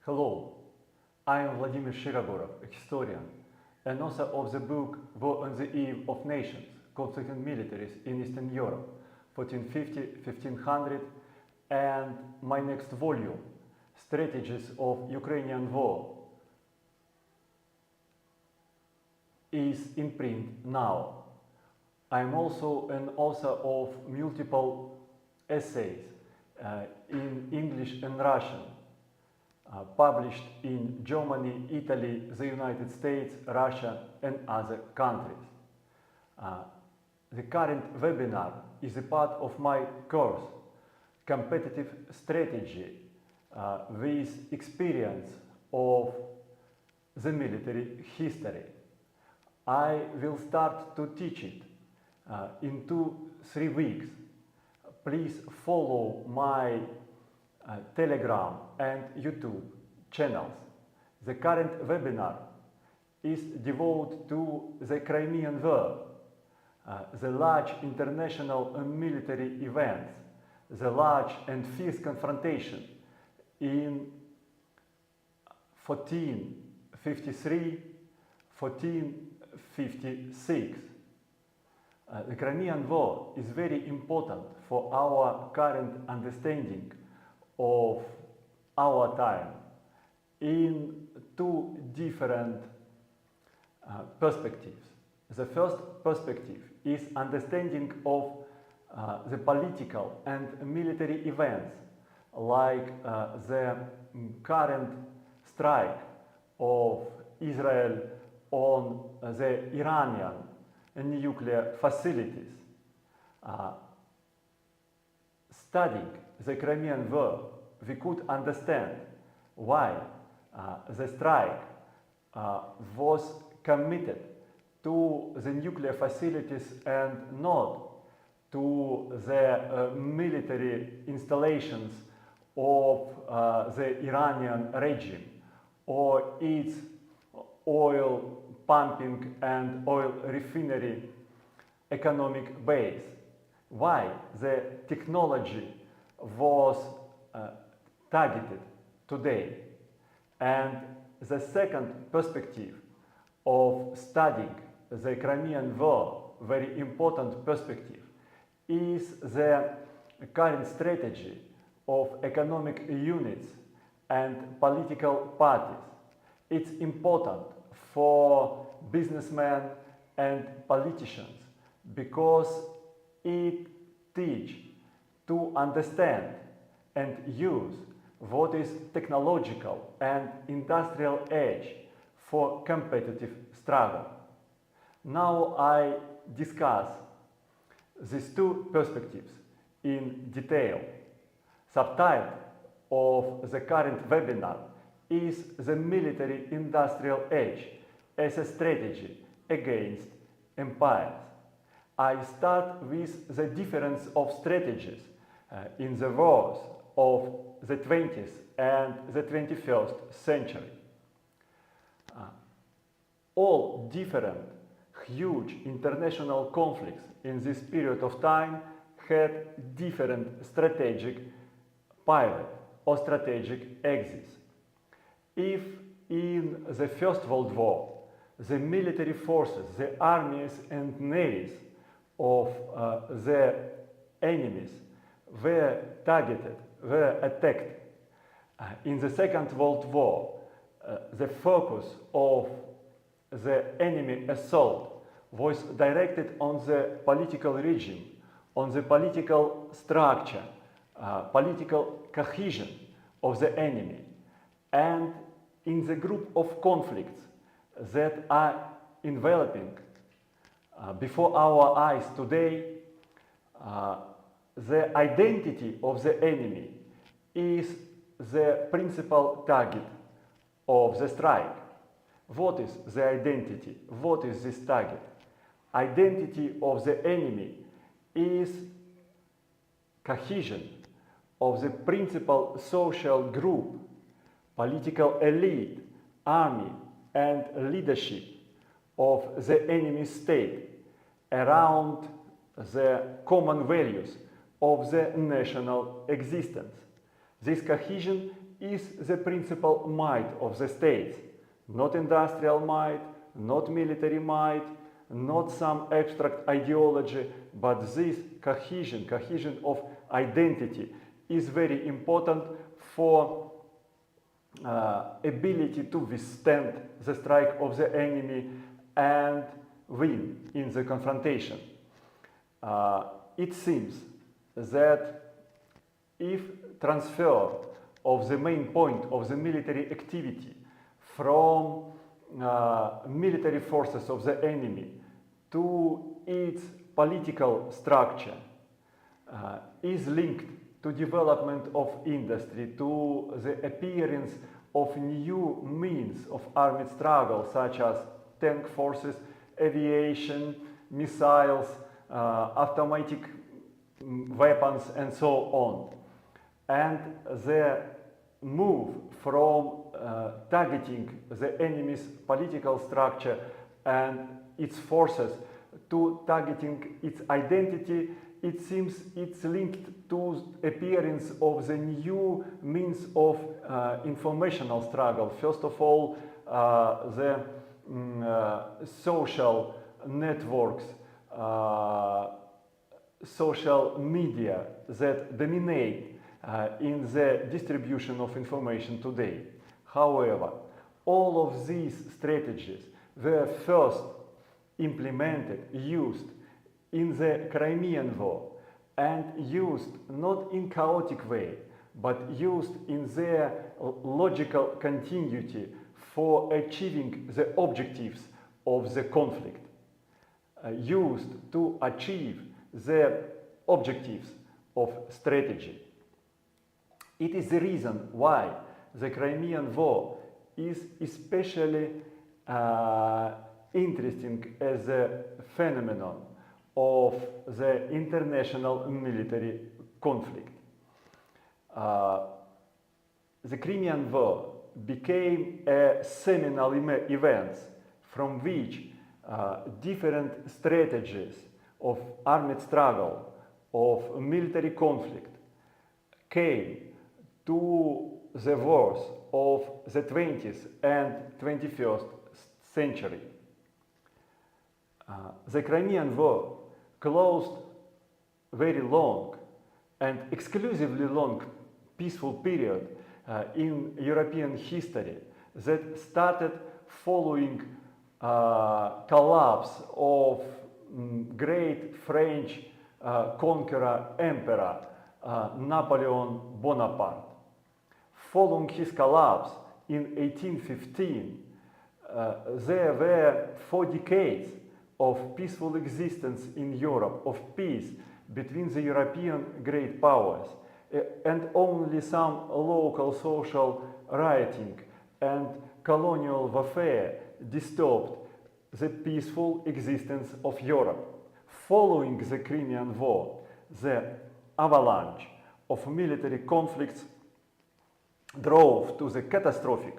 Hello, I am Vladimir Shirogorov, a historian and author of the book War on the Eve of Nations, Conflict and Militaries in Eastern Europe, 1450–1500, and my next volume, Strategies of Ukrainian War, is in print now. I am also an author of multiple essays in English and Russian, published in Germany, Italy, the United States, Russia, and other countries. The current webinar is a part of my course, Competitive Strategy, with experience of the military history. I will start to teach it in 2–3 weeks. Please follow my Telegram and YouTube channels. The current webinar is devoted to the Crimean War, the large international military events, the large and fierce confrontation in 1453–1456. The Crimean War is very important for our current understanding of our time in two different perspectives. The first perspective is understanding of the political and military events, like the current strike of Israel on the Iranian nuclear facilities. Studying the Crimean War, we could understand why the strike was committed to the nuclear facilities and not to the military installations of the Iranian regime or its oil pumping and oil refinery economic base. Why the technology was targeted today. And the second perspective of studying the Crimean War, very important perspective, is the current strategy of economic units and political parties. It's important for businessmen and politicians because it teaches to understand and use what is technological and industrial edge for competitive struggle. Now I discuss these two perspectives in detail. Subtitle of the current webinar is the military industrial edge as a strategy against empires. I start with the difference of strategies in the wars of the 20th and the 21st century. All different huge international conflicts in this period of time had different strategic pivot or strategic axis. If in the First World War the military forces, the armies and navies of the enemies were targeted, were attacked, in the Second World War the focus of the enemy assault was directed on the political regime, on the political structure, political cohesion of the enemy, and in the group of conflicts that are enveloping before our eyes today. The identity of the enemy is the principal target of the strike. What is the identity? What is this target? Identity of the enemy is cohesion of the principal social group, political elite, army, and leadership of the enemy state around the common values of the national existence. This cohesion is the principal might of the states. Not industrial might, not military might, not some abstract ideology, but this cohesion of identity is very important for ability to withstand the strike of the enemy and win in the confrontation. It seems that if transfer of the main point of the military activity from military forces of the enemy to its political structure is linked to development of industry, to the appearance of new means of armed struggle, such as tank forces, aviation, missiles, automatic weapons, and so on. And the move from targeting the enemy's political structure and its forces to targeting its identity, it seems it's linked to appearance of the new means of informational struggle. First of all, the social networks, social media that dominate in the distribution of information today. However, all of these strategies were first implemented, used in the Crimean War, and used not in chaotic way, but used in their logical continuity for achieving the objectives of the conflict, used to achieve the objectives of strategy. It is the reason why the Crimean War is especially interesting as a phenomenon of the international military conflict. The Crimean War became a seminal event from which different strategies of armed struggle, of military conflict, came to the wars of the 20th and 21st century. The Crimean War closed very long and exclusively long peaceful period in European history that started following collapse of great French conqueror emperor Napoleon Bonaparte. Following his collapse in 1815, there were 4 decades of peaceful existence in Europe, of peace between the European great powers, and only some local social rioting and colonial warfare disturbed the peaceful existence of Europe. Following the Crimean War, the avalanche of military conflicts drove to the catastrophic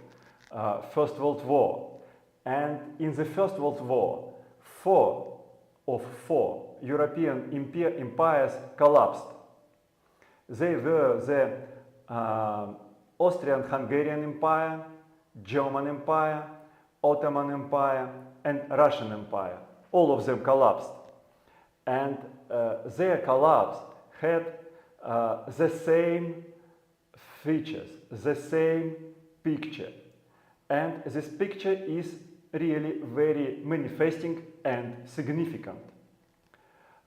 First World War. And in the First World War, 4 of 4 European empires collapsed. They were the Austrian-Hungarian Empire, German Empire, Ottoman Empire, and Russian Empire. All of them collapsed. And their collapse had the same features, the same picture. And this picture is really very manifesting and significant.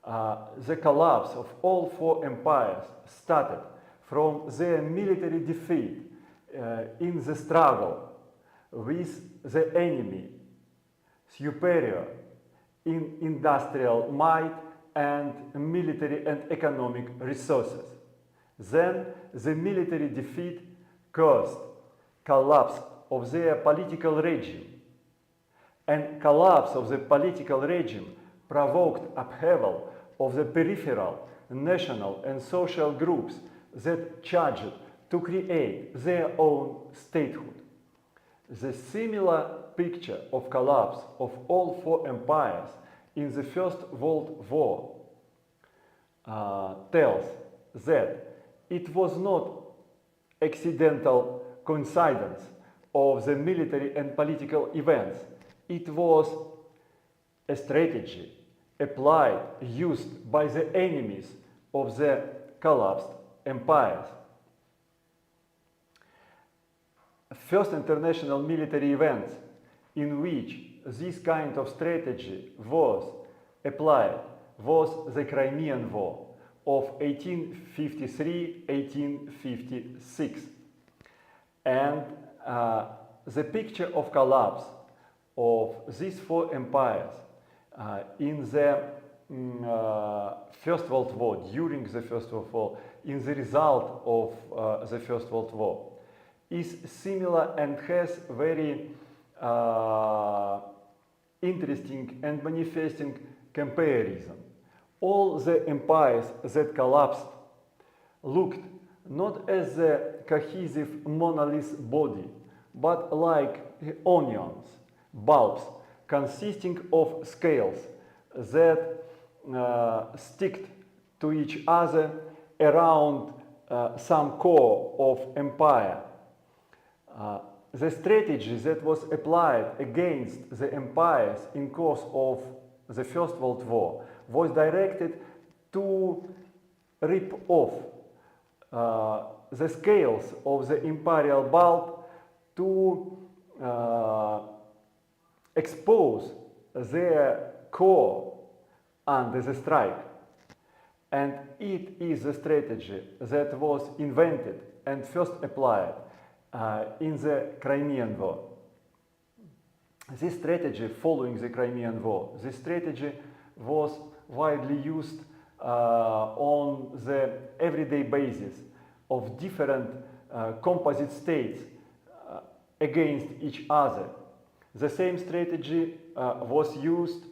The collapse of all 4 empires started from their military defeat in the struggle with the enemy, superior in industrial might and military and economic resources. Then the military defeat caused collapse of their political regime. And collapse of the political regime provoked upheaval of the peripheral, national and social groups that charged to create their own statehood. The similar picture of collapse of all 4 empires in the First World War tells that it was not accidental coincidence of the military and political events. It was a strategy applied, used by the enemies of the collapsed empires. First international military event in which this kind of strategy was applied was the Crimean War of 1853-1856. And the picture of collapse of these four empires in the First World War, during the First World War, in the result of the First World War, is similar and has very interesting and manifesting comparison. All the empires that collapsed looked not as a cohesive monolith body, but like onions, bulbs, consisting of scales that stick to each other around some core of empire. The strategy that was applied against the empires in course of the First World War was directed to rip off the scales of the imperial bulb, to expose their core under the strike. And it is the strategy that was invented and first applied in the Crimean War. This strategy following the Crimean War, this strategy was widely used on the everyday basis of different composite states against each other. The same strategy was used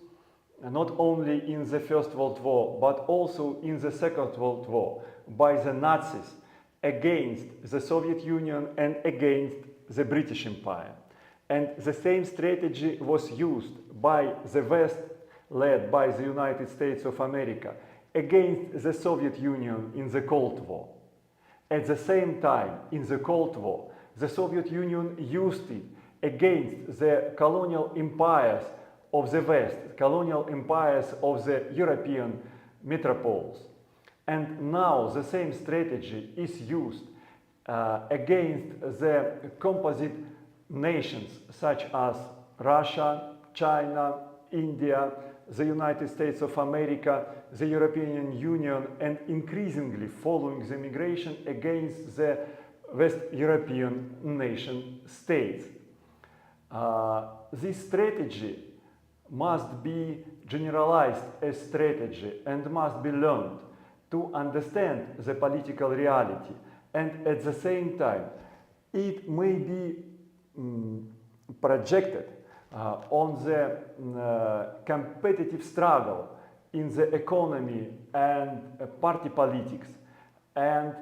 not only in the First World War, but also in the Second World War by the Nazis against the Soviet Union and against the British Empire. And the same strategy was used by the West, led by the United States of America, against the Soviet Union in the Cold War. At the same time, in the Cold War, the Soviet Union used it against the colonial empires of the West, colonial empires of the European metropoles. And now the same strategy is used against the composite nations such as Russia, China, India, the United States of America, the European Union, and increasingly following the migration against the West European nation states. This strategy must be generalized as strategy and must be learned to understand the political reality, and at the same time it may be projected on the competitive struggle in the economy and party politics, and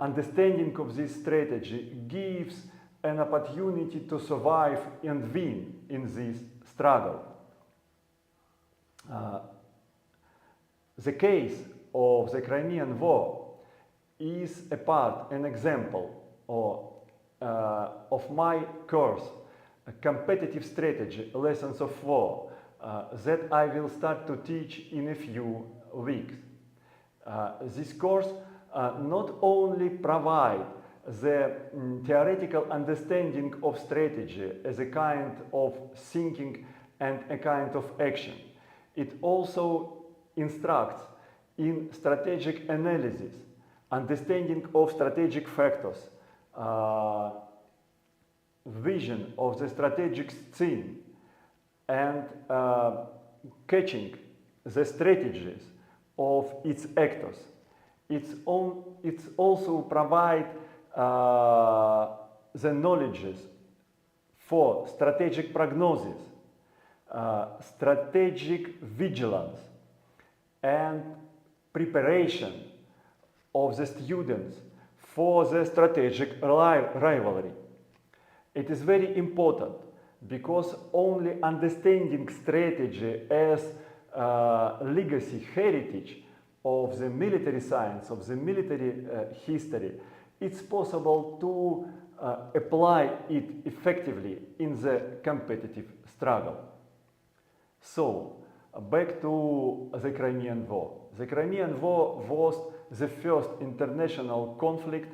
understanding of this strategy gives an opportunity to survive and win in this struggle. The case of the Crimean War is an example of my course, Competitive Strategy, Lessons of War, that I will start to teach in a few weeks. This course not only provides the theoretical understanding of strategy as a kind of thinking and a kind of action, it also instructs in strategic analysis, understanding of strategic factors, vision of the strategic scene, and catching the strategies of its actors. It also provides the knowledges for strategic prognosis, strategic vigilance, and preparation of the students for the strategic rivalry. It is very important because only understanding strategy as legacy, heritage of the military science, of the military history, it's possible to apply it effectively in the competitive struggle. So, back to the Crimean War. The Crimean War was the first international conflict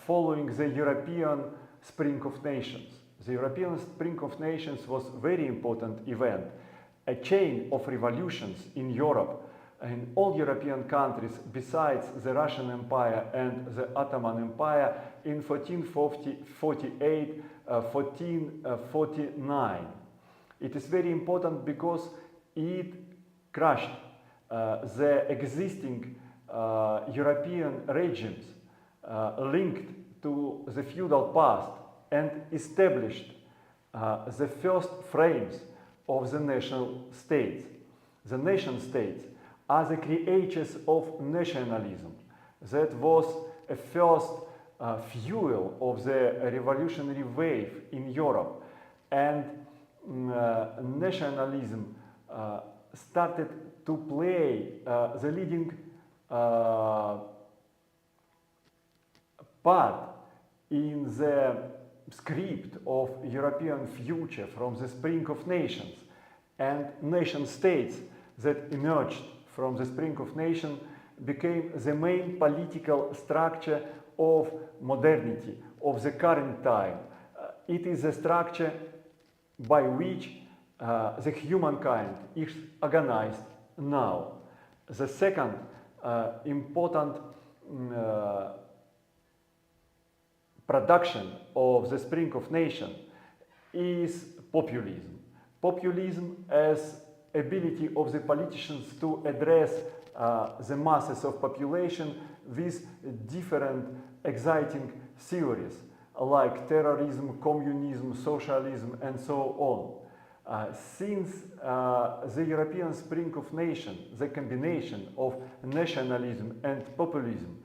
following the European Spring of Nations. The European Spring of Nations was a very important event, a chain of revolutions in Europe, in all European countries besides the Russian Empire and the Ottoman Empire in 1448, 1449. It is very important because it crushed the existing European regimes linked to the feudal past and established the first frames of the national states. The nation states are the creators of nationalism. That was a first fuel of the revolutionary wave in Europe, and nationalism started to play the leading part in the script of European future from the Spring of Nations, and nation states that emerged from the Spring of Nations became the main political structure of modernity, of the current time. It is a structure by which the humankind is organized now. The second important production of the Spring of Nations is populism. Populism as ability of the politicians to address the masses of population with different exciting theories like terrorism, communism, socialism, and so on. Since the European Spring of Nations, the combination of nationalism and populism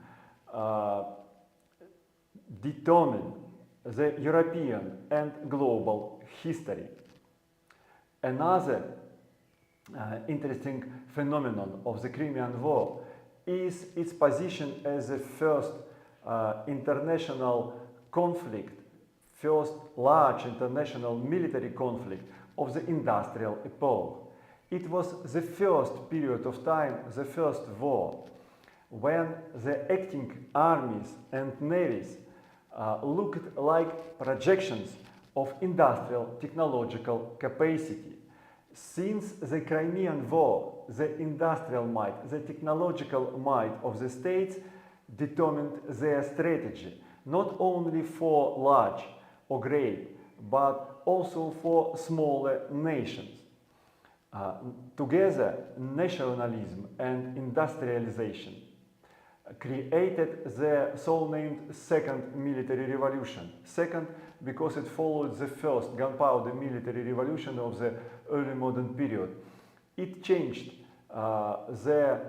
determined the European and global history. Another interesting phenomenon of the Crimean War is its position as the first international conflict, first large international military conflict of the industrial epoch. It was the first period of time, the first war, when the acting armies and navies looked like projections of industrial technological capacity. Since the Crimean War, the industrial might, the technological might of the states determined their strategy, not only for large or great, but also for smaller nations. Together, nationalism and industrialization created the so-named Second Military Revolution. Second, because it followed the first gunpowder military revolution of the early modern period. It changed the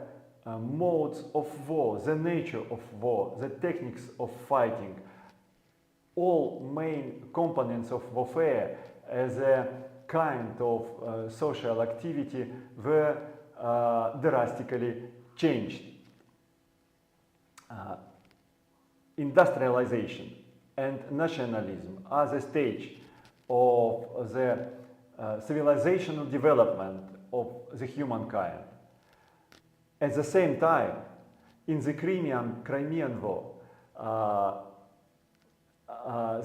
modes of war, the nature of war, the techniques of fighting. All main components of warfare as a kind of social activity were drastically changed. Industrialization and nationalism are the stage of the civilizational development of the humankind. At the same time, in the Crimean War,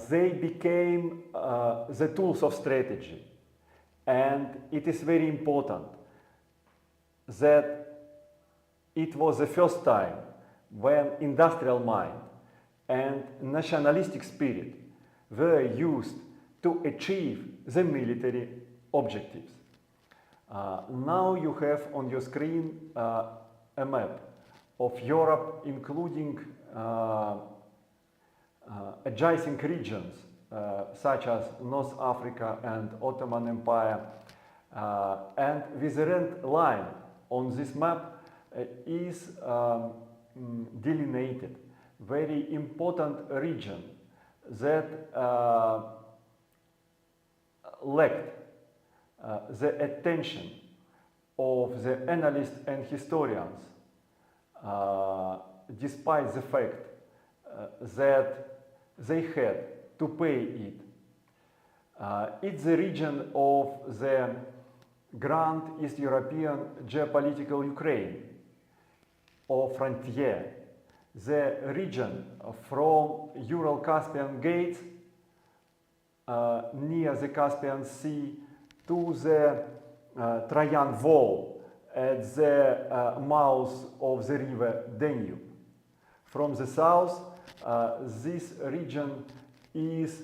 they became the tools of strategy. And it is very important that it was the first time when industrial mind and nationalistic spirit were used to achieve the military objectives. Now you have on your screen a map of Europe, including adjacent regions such as North Africa and Ottoman Empire, and with the red line on this map is delineated very important region that lacked the attention of the analysts and historians, despite the fact that they had to pay it. It's the region of the Grand East European geopolitical Ukraine, or frontier, the region from Ural-Caspian Gates near the Caspian Sea to the Trojan Wall at the mouth of the river Danube. From the south, this region is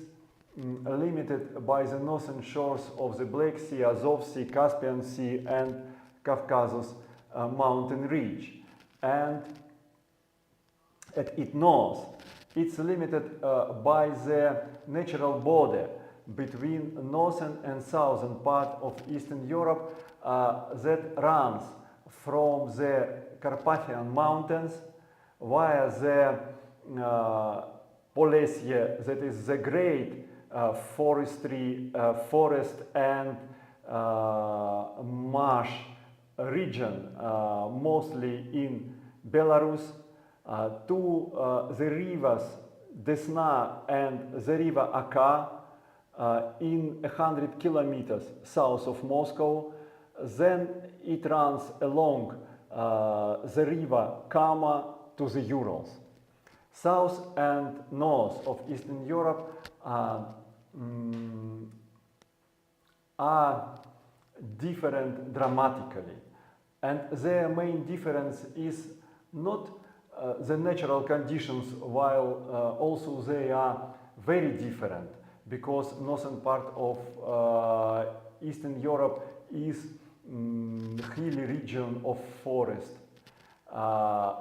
limited by the northern shores of the Black Sea, Azov Sea, Caspian Sea, and Caucasus mountain range. And at its north, it's limited by the natural border between northern and southern part of Eastern Europe that runs from the Carpathian Mountains via the Polesye, that is the great forest and marsh region, mostly in Belarus, to the rivers Desna and the river Oka in 100 kilometers south of Moscow. Then it runs along the river Kama to the Urals. South and north of Eastern Europe are different dramatically, and their main difference is not the natural conditions, while also they are very different, because northern part of Eastern Europe is hilly region of forest,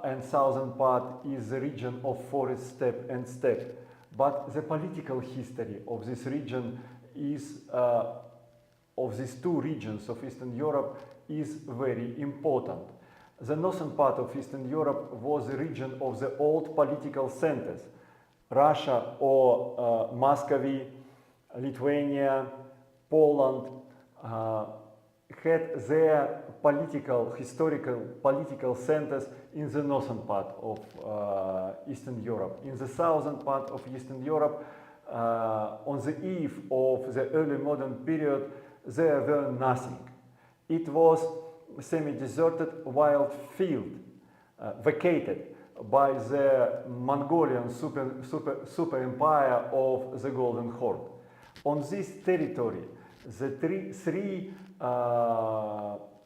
and southern part is the region of forest steppe and steppe. But the political history of this region is, of these two regions of Eastern Europe, is very important. The northern part of Eastern Europe was the region of the old political centers. Russia or Muscovy, Lithuania, Poland had their historical political centers in the northern part of Eastern Europe. In the southern part of Eastern Europe, on the eve of the early modern period, there were nothing. It was semi-deserted wild field, vacated by the Mongolian super empire of the Golden Horde. On this territory, the three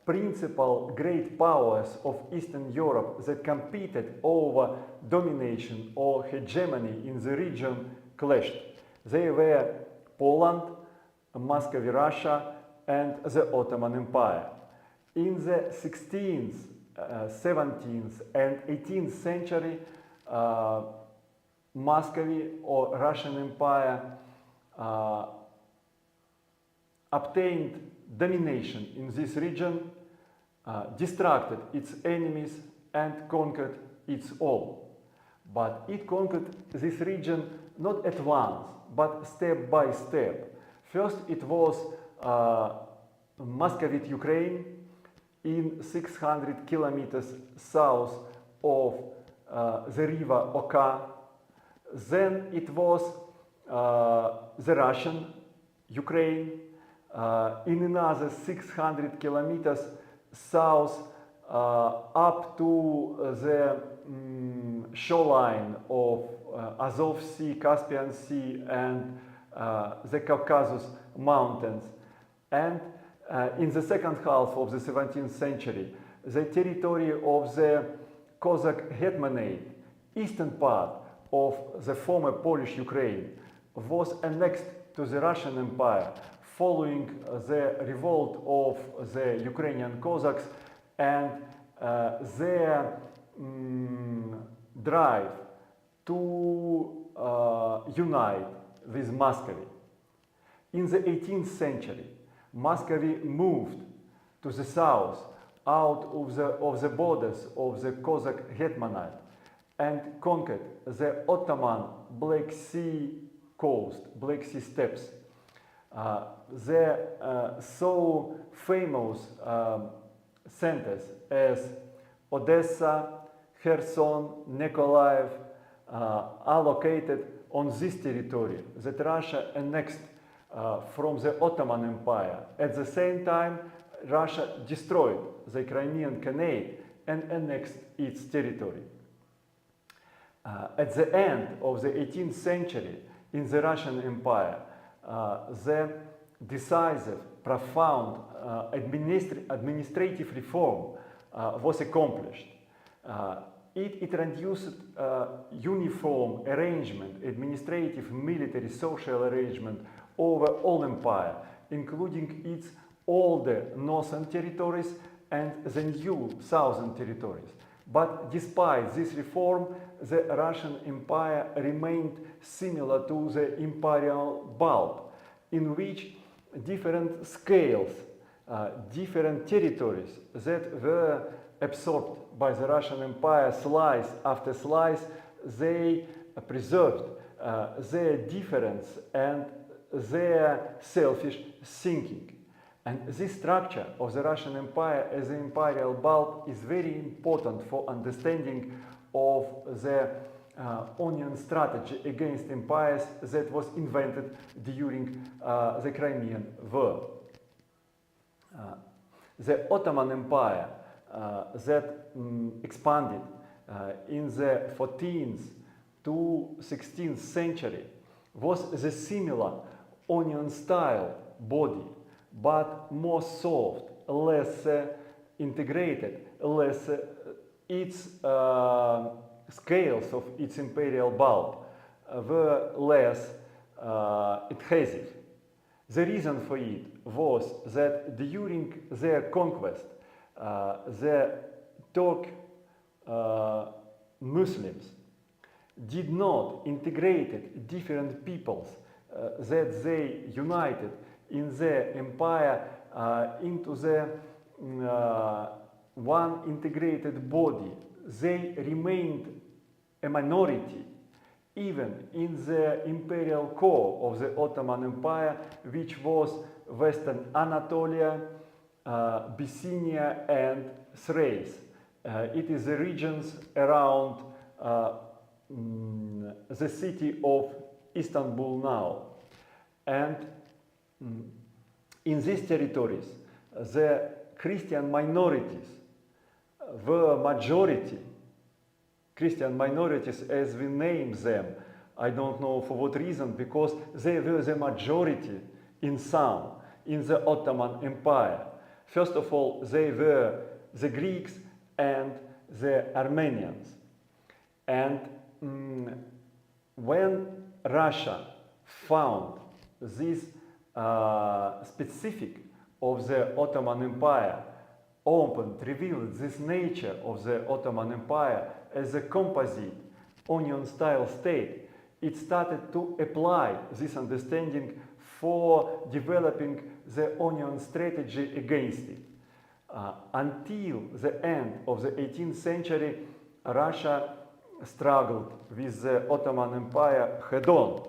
principal great powers of Eastern Europe that competed over domination or hegemony in the region clashed. They were Poland, Muscovy Russia, and the Ottoman Empire. In the 16th, 17th, and 18th century, Muscovy or Russian Empire obtained domination in this region, distracted its enemies, and conquered its own. But it conquered this region not at once, but step by step. First it was Muscovite Ukraine in 600 kilometers south of the river Oka. Then it was the Russian Ukraine in another 600 kilometers south up to the shoreline of Azov Sea, Caspian Sea, and the Caucasus Mountains. And in the second half of the 17th century, the territory of the Cossack Hetmanate, eastern part of the former Polish Ukraine, was annexed to the Russian Empire following the revolt of the Ukrainian Cossacks and their drive to unite with Muscovy. In the 18th century, Muscovy moved to the south out of the borders of the Cossack Hetmanate and conquered the Ottoman Black Sea coast, Black Sea steppes. The so famous centers as Odessa, Kherson, Nikolaev are located on this territory that Russia annexed from the Ottoman Empire. At the same time, Russia destroyed the Crimean Khanate and annexed its territory. At the end of the 18th century, in the Russian Empire, the decisive, profound administrative reform was accomplished. It introduced uniform arrangement, administrative, military, social arrangement over all empire, including its older northern territories and the new southern territories. But despite this reform, the Russian Empire remained similar to the imperial bulb, in which different scales, different territories that were absorbed by the Russian Empire slice after slice, they preserved their difference and their selfish thinking. And this structure of the Russian Empire as the imperial bulb is very important for understanding of the onion strategy against empires that was invented during the Crimean War. The Ottoman Empire that expanded in the 14th to 16th century was the similar onion-style body, but more soft, less integrated, less its scales of its imperial bulb were less adhesive. The reason for it was that during their conquest, the Turk Muslims did not integrate different peoples that they united in the empire into the one integrated body. They remained a minority even in the imperial core of the Ottoman Empire, which was Western Anatolia, Abyssinia and Thrace. It is the regions around the city of Istanbul now. And in these territories, the Christian minorities were majority. Christian minorities, as we name them, I don't know for what reason, because they were the majority in some, in the Ottoman Empire. First of all, they were the Greeks and the Armenians. And when Russia found this specific of the Ottoman Empire, revealed this nature of the Ottoman Empire as a composite onion-style state, it started to apply this understanding for developing the onion strategy against it. Until the end of the 18th century, Russia struggled with the Ottoman Empire head-on,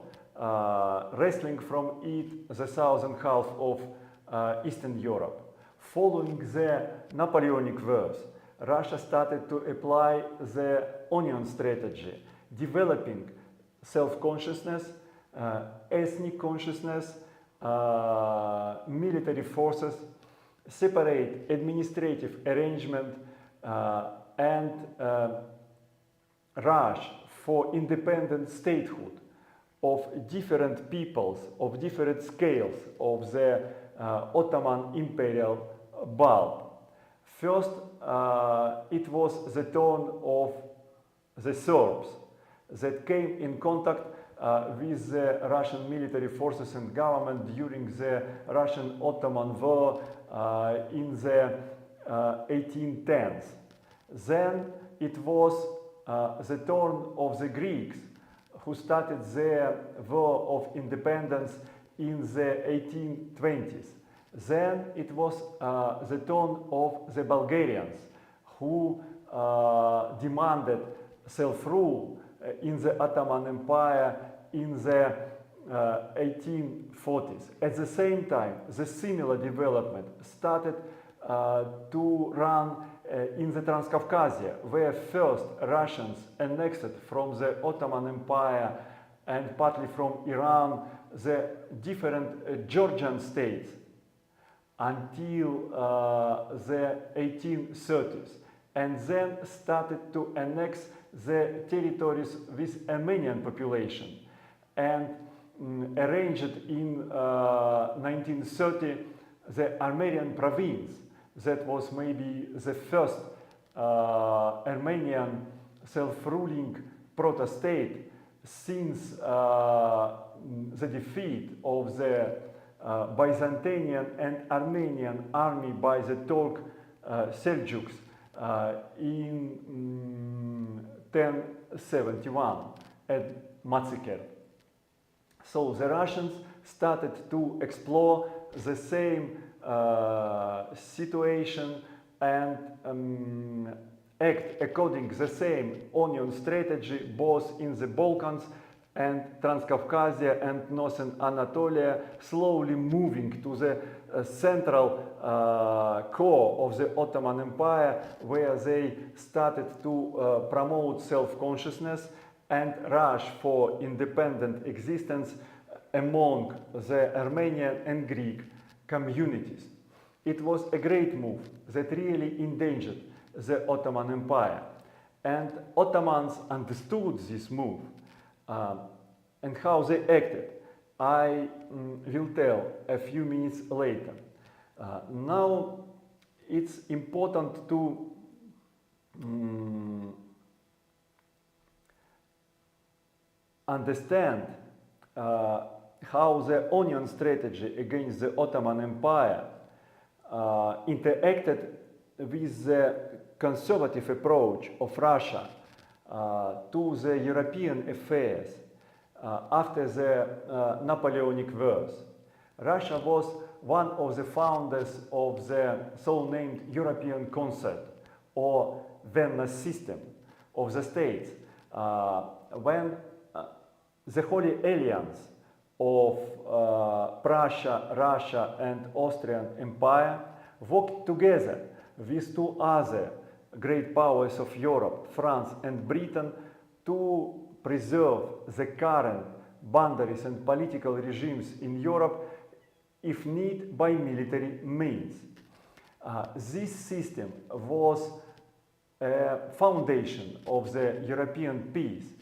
wresting from it the southern half of Eastern Europe. Following the Napoleonic Wars, Russia started to apply the onion strategy, developing self-consciousness, ethnic consciousness, military forces, separate administrative arrangement, and rush for independent statehood of different peoples, of different scales of the Ottoman imperial bulb. First, it was the turn of the Serbs that came in contact with the Russian military forces and government during the Russian-Ottoman War in the 1810s. Then it was the turn of the Greeks, who started their war of independence in the 1820s. Then it was the turn of the Bulgarians, who demanded self-rule in the Ottoman Empire in the 1840s. At the same time, the similar development started to run in the Transcaucasia, where first Russians annexed from the Ottoman Empire and partly from Iran, the different Georgian states until the 1830s, and then started to annex the territories with Armenian population, and arranged in 1930 the Armenian province. That was maybe the first Armenian self-ruling proto-state since the defeat of the Byzantine and Armenian army by the Turk Seljuks in 1071 at Matsiker. So the Russians started to explore the same situation and act according to the same onion strategy both in the Balkans and Transcaucasia and Northern Anatolia, slowly moving to the central core of the Ottoman Empire, where they started to promote self-consciousness and rush for independent existence among the Armenian and Greek communities. It was a great move that really endangered the Ottoman Empire, and Ottomans understood this move and how they acted. I will tell a few minutes later. Now it's important to understand how the onion strategy against the Ottoman Empire interacted with the conservative approach of Russia to the European affairs after the Napoleonic Wars. Russia was one of the founders of the so-named European Concert or Vienna system of the states, when the Holy Alliance of Prussia, Russia and Austrian Empire worked together with two other great powers of Europe, France and Britain, to preserve the current boundaries and political regimes in Europe, if need by military means. This system was a foundation of the European peace,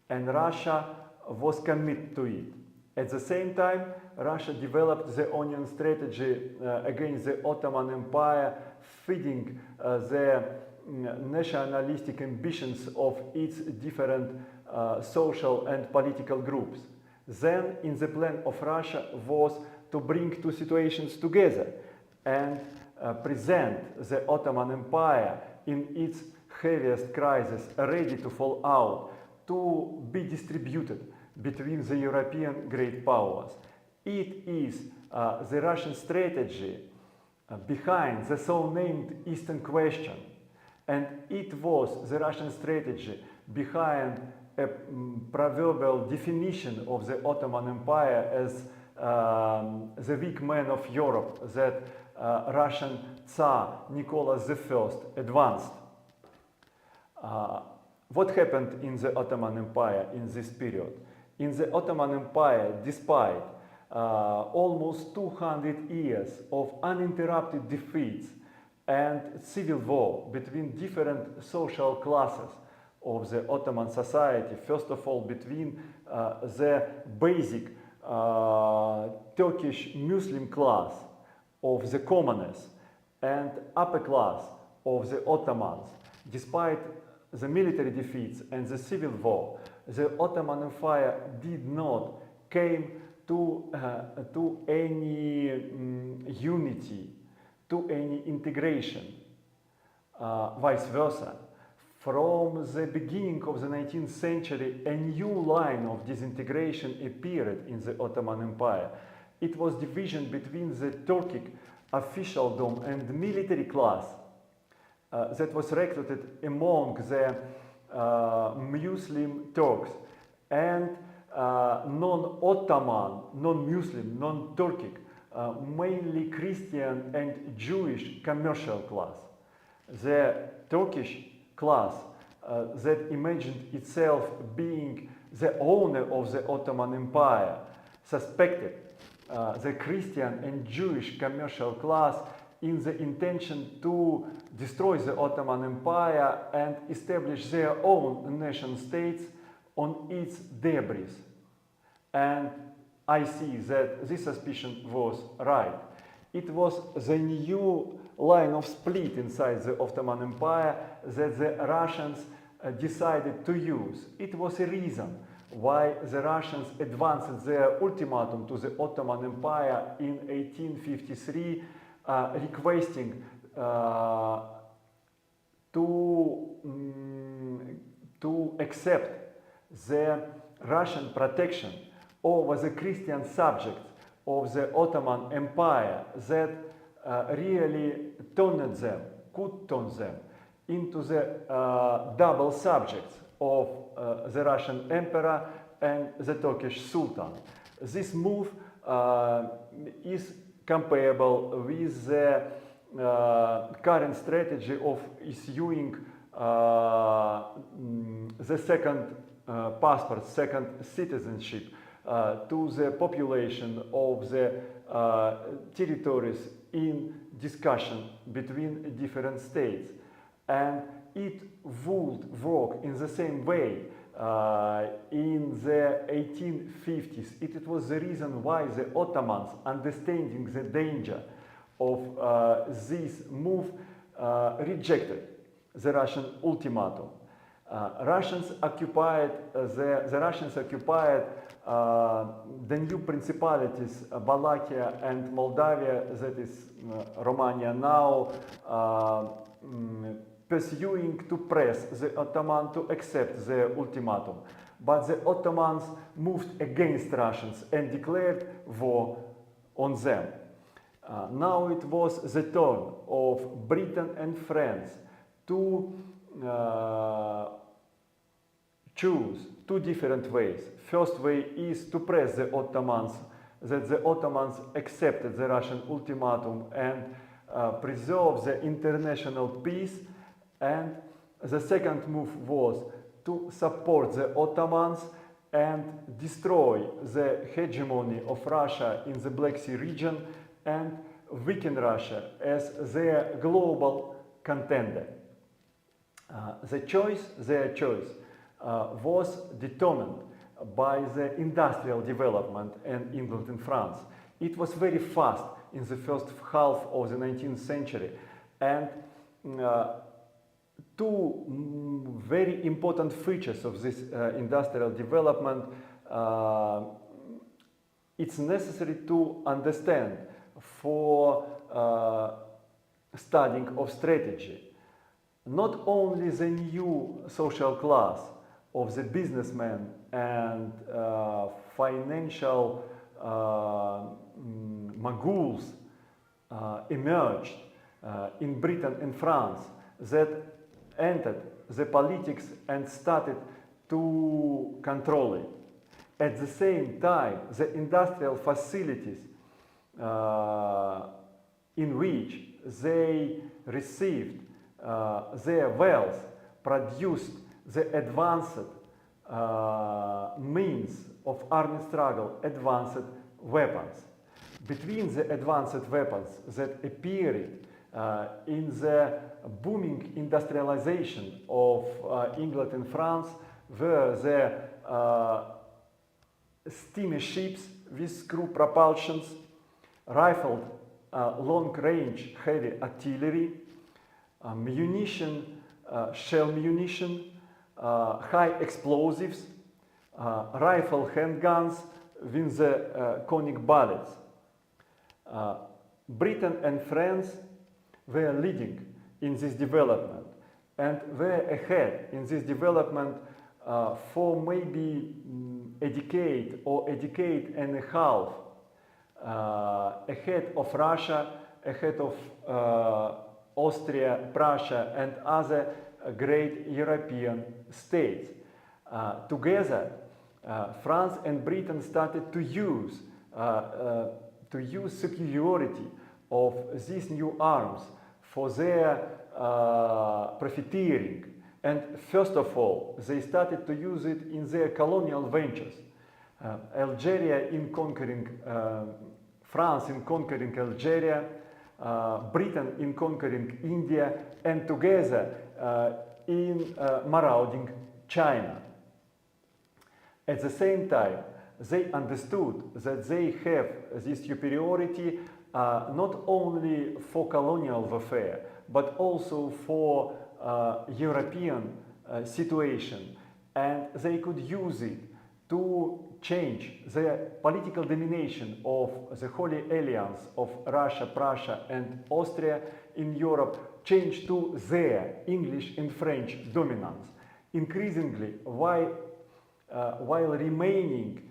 and Russia was committed to it. At the same time, Russia developed the onion strategy against the Ottoman Empire, feeding the nationalistic ambitions of its different social and political groups. Then, in the plan of Russia was to bring two situations together and present the Ottoman Empire in its heaviest crisis, ready to fall out, to be distributed between the European great powers. It is the Russian strategy behind the so-named Eastern Question, and it was the Russian strategy behind a proverbial definition of the Ottoman Empire as the weak man of Europe that Russian Tsar Nicholas I advanced. What happened in the Ottoman Empire in this period? In the Ottoman Empire, despite almost 200 years of uninterrupted defeats and civil war between different social classes of the Ottoman society, first of all between the basic Turkish Muslim class of the commoners and upper class of the Ottomans, despite the military defeats and the civil war, the Ottoman Empire did not came to any unity, to any integration. Vice versa. From the beginning of the 19th century, a new line of disintegration appeared in the Ottoman Empire. It was division between the Turkic officialdom and military class that was recruited among the Muslim Turks and non-Ottoman, non-Muslim, non-Turkic, mainly Christian and Jewish commercial class. The Turkish class that imagined itself being the owner of the Ottoman Empire, suspected the Christian and Jewish commercial class in the intention to destroy the Ottoman Empire and establish their own nation states on its debris. And I see that this suspicion was right. It was the new line of split inside the Ottoman Empire that the Russians decided to use. It was a reason why the Russians advanced their ultimatum to the Ottoman Empire in 1853, requesting to accept the Russian protection over the Christian subjects of the Ottoman Empire that really could turn them into the double subjects of the Russian Emperor and the Turkish Sultan. This move is comparable with the current strategy of issuing the second passport, second citizenship to the population of the territories in discussion between different states. And it would work in the same way in the 1850s. It was the reason why the Ottomans, understanding the danger of this move, rejected the Russian ultimatum. The Russians occupied the new principalities Wallachia and Moldavia, that is Romania now, pursuing to press the Ottoman to accept the ultimatum. But the Ottomans moved against Russians and declared war on them. Now it was the turn of Britain and France to choose two different ways. First way is to press the Ottomans, that the Ottomans accepted the Russian ultimatum and preserve the international peace. And the second move was to support the Ottomans and destroy the hegemony of Russia in the Black Sea region and weaken Russia as their global contender. Their choice was determined by the industrial development in England and France. It was very fast in the first half of the 19th century, and two very important features of this industrial development it's necessary to understand for studying of strategy. Not only the new social class of the businessmen and financial moguls emerged in Britain and France that entered the politics and started to control it. At the same time, the industrial facilities in which they received their wealth produced the advanced means of army struggle, advanced weapons. Between the advanced weapons that appeared in the booming industrialization of England and France were the steamer ships with screw propulsions, rifled long-range heavy artillery, munition, shell munition, high explosives, rifle handguns with the conic bullets. Britain and France were leading in this development and were ahead in this development for maybe a decade or a decade and a half ahead of Russia, ahead of Austria, Prussia and other great European states. Together, France and Britain started to use superiority of these new arms for their profiteering And first of all, they started to use it in their colonial ventures. Algeria in conquering France in conquering Algeria, Britain in conquering India, and together in marauding China. At the same time, they understood that they have this superiority not only for colonial warfare, but also for European situation, and they could use it to change the political domination of the Holy Alliance of Russia, Prussia and Austria in Europe, change to their English and French dominance. Increasingly, while remaining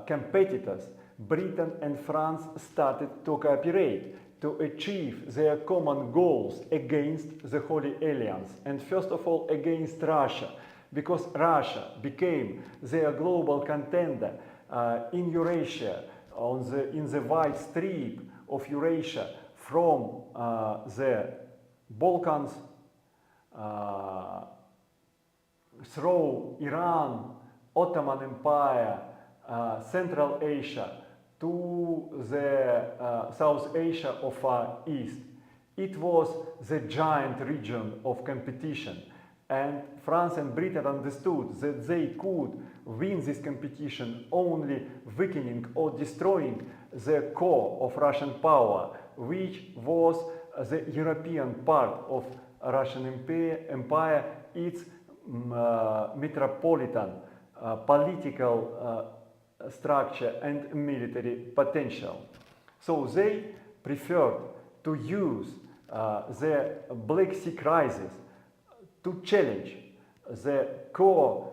competitors, Britain and France started to cooperate to achieve their common goals against the Holy Alliance, and first of all against Russia, because Russia became their global contender in Eurasia, in the wide strip of Eurasia, from the Balkans through Iran, Ottoman Empire, Central Asia, to the South Asia of Far East. It was the giant region of competition, and France and Britain understood that they could win this competition only weakening or destroying the core of Russian power, which was the European part of Russian Empire, its metropolitan political structure and military potential. So they preferred to use the Black Sea crisis to challenge the core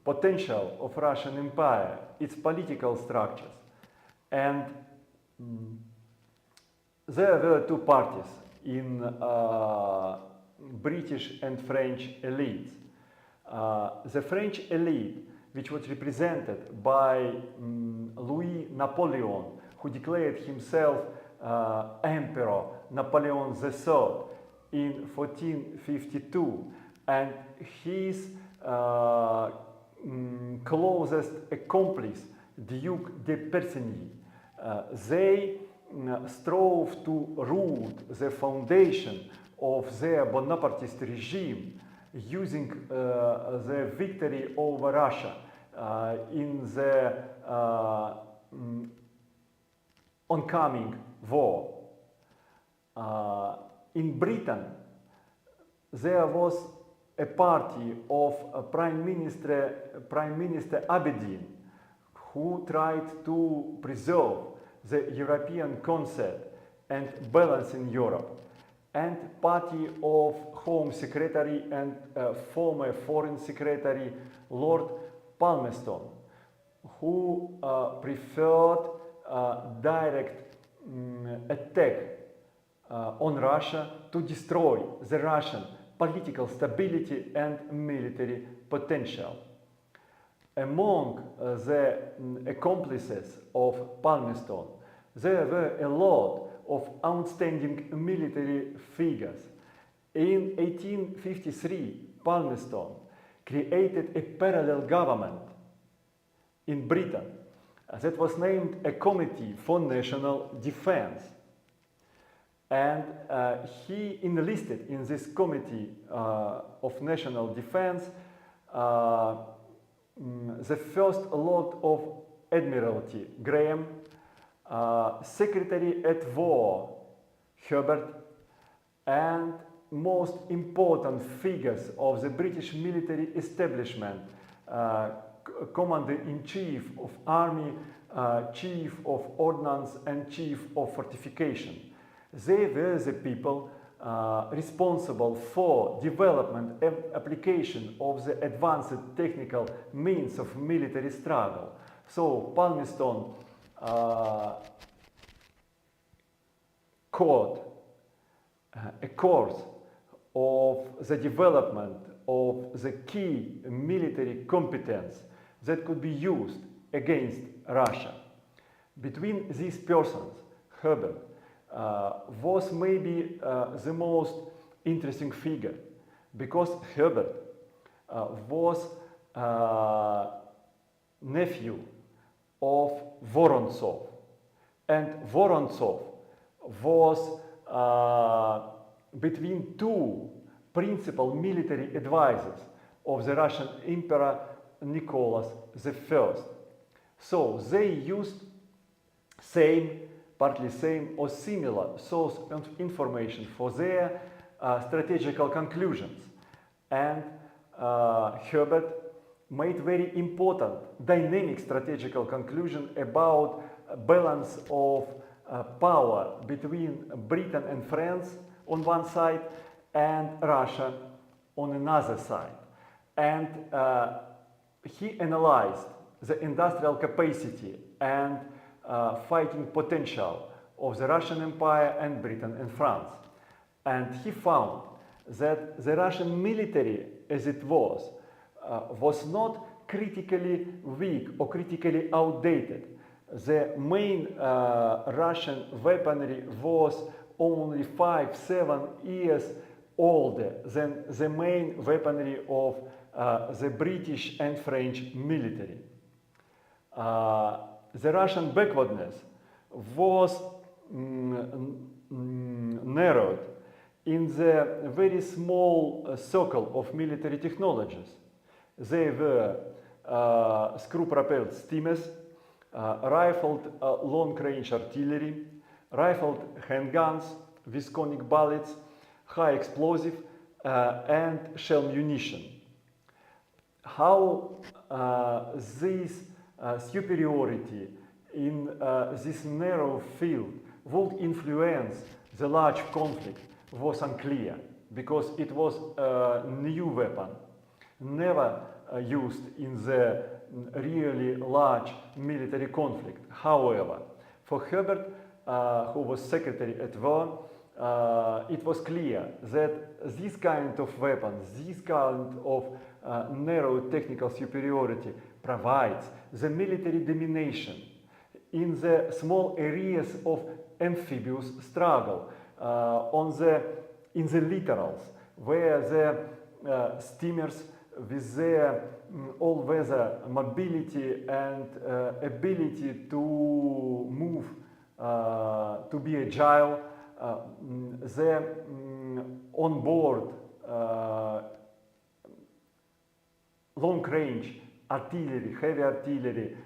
potential of Russian Empire, its political structures. And there were two parties in British and French elites. The French elite, which was represented by Louis Napoleon, who declared himself Emperor Napoleon III in 1452, and his closest accomplice, Duke de Persigny, they strove to root the foundation of their Bonapartist regime using the victory over Russia in the oncoming war. In Britain, there was a party of Prime Minister Aberdeen, who tried to preserve the European concept and balance in Europe, and party of Home Secretary and former Foreign Secretary Lord Palmerston, who preferred direct attack on Russia to destroy the Russian political stability and military potential. Among the accomplices of Palmerston, there were a lot of outstanding military figures. In 1853, Palmerston created a parallel government in Britain that was named a Committee for National Defense. And he enlisted in this Committee of National Defense the First Lord of Admiralty, Graham, Secretary at War, Herbert, and most important figures of the British military establishment, Commander-in-Chief of Army, Chief of Ordnance, and Chief of Fortification. They were the people responsible for development and application of the advanced technical means of military struggle. So Palmerston caught a course of the development of the key military competence that could be used against Russia. Between these persons, Herbert was maybe the most interesting figure, because Herbert was nephew of Vorontsov, and Vorontsov was between two principal military advisors of the Russian Emperor Nicholas I. So they used partly same or similar source of information for their strategical conclusions. And Herbert made very important dynamic strategical conclusion about balance of power between Britain and France on one side and Russia on another side. And he analyzed the industrial capacity and fighting potential of the Russian Empire and Britain and France. And he found that the Russian military, as it was not critically weak or critically outdated. The main Russian weaponry was only 5-7 years older than the main weaponry of the British and French military. The Russian backwardness was narrowed in the very small circle of military technologies. They were screw-propelled steamers, rifled long-range artillery, rifled handguns, visconic bullets, high explosive and shell munition. How this superiority in this narrow field would influence the large conflict was unclear, because it was a new weapon, never used in the really large military conflict. However, for Herbert, who was secretary at war, it was clear that this kind of weapons, this kind of narrow technical superiority provides the military domination in the small areas of amphibious struggle, in the littorals, where the steamers with their all-weather mobility and ability to move, to be agile, the on-board long-range artillery, heavy artillery,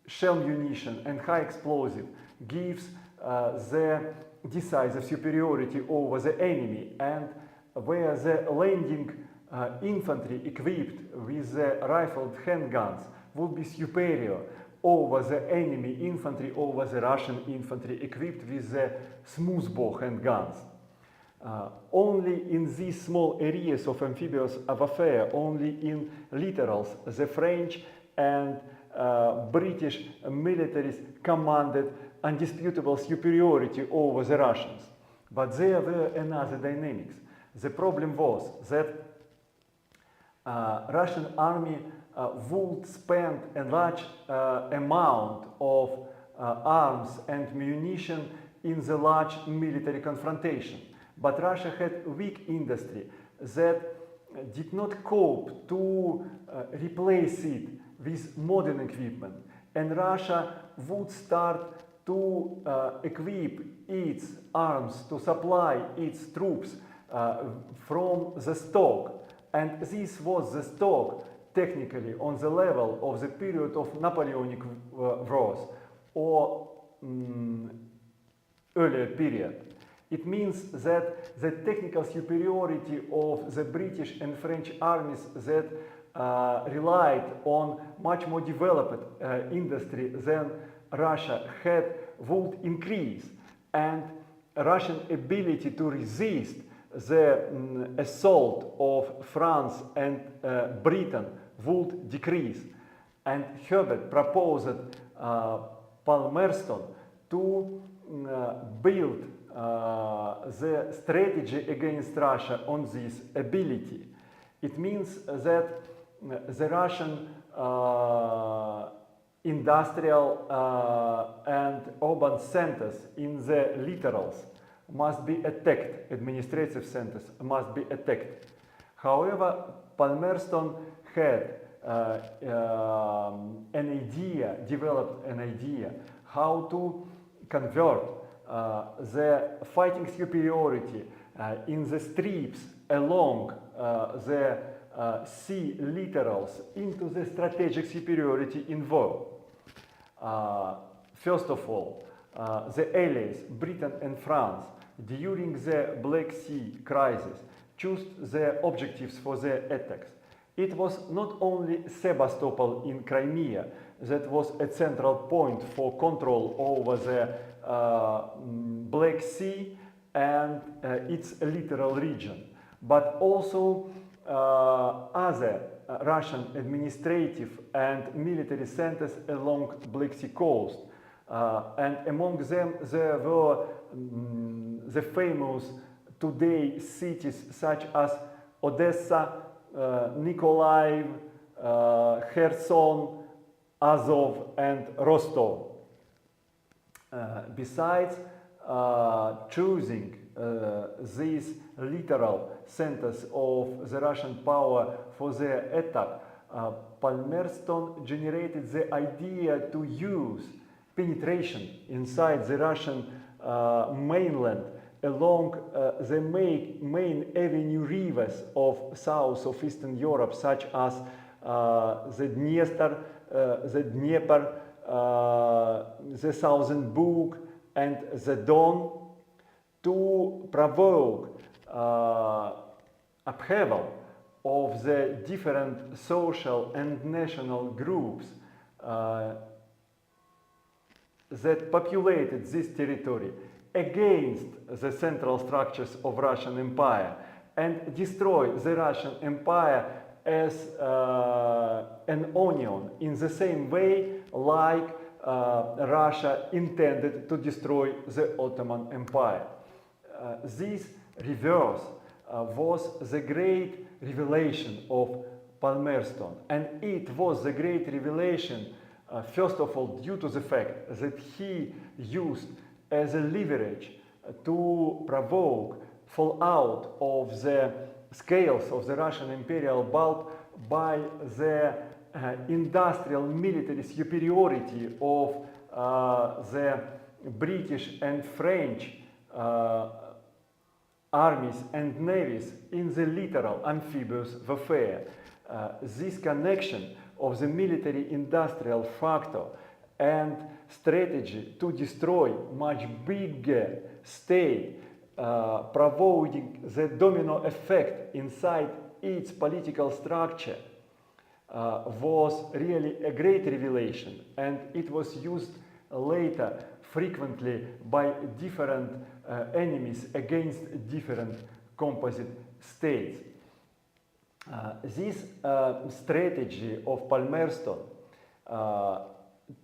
shell munition and high explosive gives the decisive superiority over the enemy, and where the landing infantry equipped with the rifled handguns would be superior over the enemy infantry, over the Russian infantry equipped with the smoothbore handguns. Only in these small areas of amphibious warfare, only in littorals, the French and British militaries commanded undisputable superiority over the Russians. But there were another dynamics. The problem was that Russian army would spend a large amount of arms and munition in the large military confrontation. But Russia had weak industry that did not cope to replace it with modern equipment. And Russia would start to equip its arms, to supply its troops from the stock. And this was the stock technically on the level of the period of Napoleonic wars or earlier period. It means that the technical superiority of the British and French armies that relied on much more developed industry than Russia had would increase, and Russian ability to resist the assault of France and Britain would decrease. And Herbert proposed Palmerston to build the strategy against Russia on this ability. It means that the Russian industrial and urban centers in the littorals must be attacked, administrative centers must be attacked. However, Palmerston had developed an idea how to convert the fighting superiority in the strips along the sea littorals into the strategic superiority in war. First of all, the Allies, Britain and France, during the Black Sea crisis, chose the objectives for their attacks. It was not only Sebastopol in Crimea that was a central point for control over the Black Sea and its littoral region, but also other Russian administrative and military centers along Black Sea coast. And among them there were the famous today cities such as Odessa, Nikolaev, Kherson, Azov and Rostov. Besides choosing these littoral centers of the Russian power for their attack, Palmerston generated the idea to use penetration inside the Russian mainland along the main avenue rivers of south of Eastern Europe, such as the Dnieper, the Southern Bug and the Don, to provoke upheaval of the different social and national groups that populated this territory against the central structures of Russian Empire and destroy the Russian Empire as an onion in the same way like Russia intended to destroy the Ottoman Empire. This reverse was the great revelation of Palmerston, and it was the great revelation first of all due to the fact that he used as a leverage to provoke fallout of the scales of the Russian imperial bulk by the industrial military superiority of the British and French armies and navies in the littoral amphibious warfare. This connection of the military industrial factor and strategy to destroy much bigger state, provoking the domino effect inside its political structure, was really a great revelation, and it was used later frequently by different enemies against different composite states. This strategy of Palmerston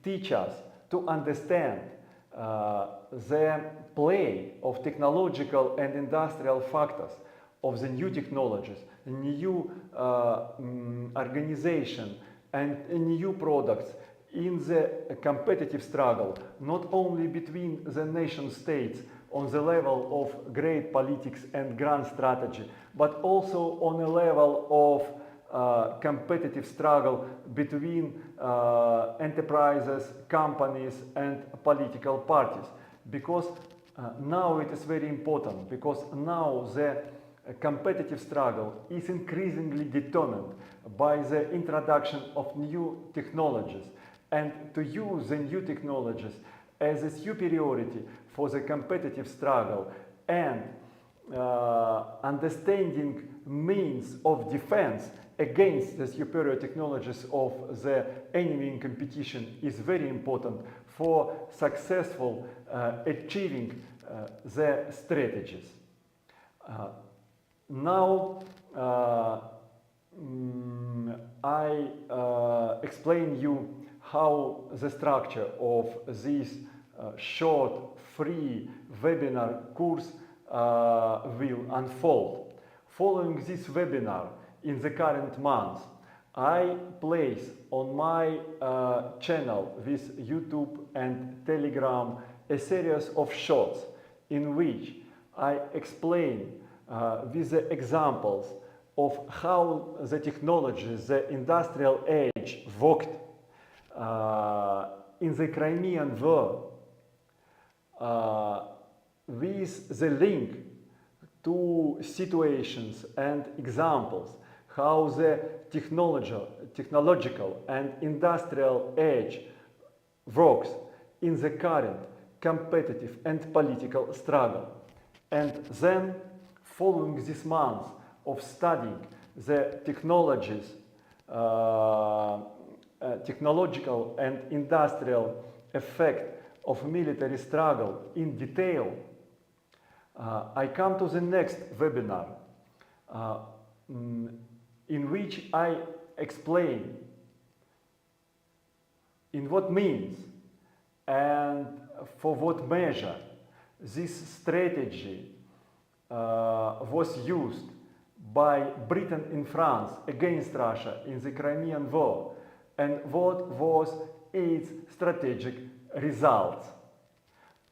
teaches us to understand the play of technological and industrial factors of the new technologies, new organization and new products in the competitive struggle, not only between the nation states on the level of great politics and grand strategy, but also on a level of competitive struggle between enterprises, companies and political parties. Because now it is very important, because now the competitive struggle is increasingly determined by the introduction of new technologies, and to use the new technologies as a superiority for the competitive struggle and understanding means of defense against the superior technologies of the enemy in competition is very important for successful achieving the strategies. Now I explain you how the structure of this short free webinar course will unfold. Following this webinar in the current month, I place on my channel with YouTube and Telegram a series of shorts in which I explain with the examples of how the technology, the industrial age worked in the Crimean War with the link to situations and examples how the technological and industrial age works in the current competitive and political struggle. And then, following this month of studying the technologies, technological and industrial effect of military struggle in detail, I come to the next webinar in which I explain in what means and for what measure this strategy was used by Britain and France against Russia in the Crimean War, and what was its strategic results.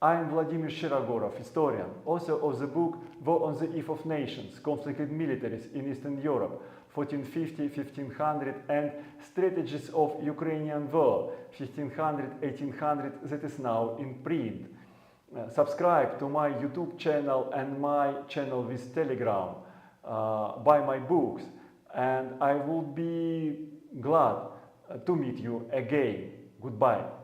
I am Vladimir Shirogorov, historian, author of the book War on the Eve of Nations, Conflicted Militaries in Eastern Europe, 1450-1500, and Strategies of Ukrainian War, 1500-1800, that is now in print. Subscribe to my YouTube channel and my channel with Telegram, buy my books, and I will be glad to meet you again. Goodbye.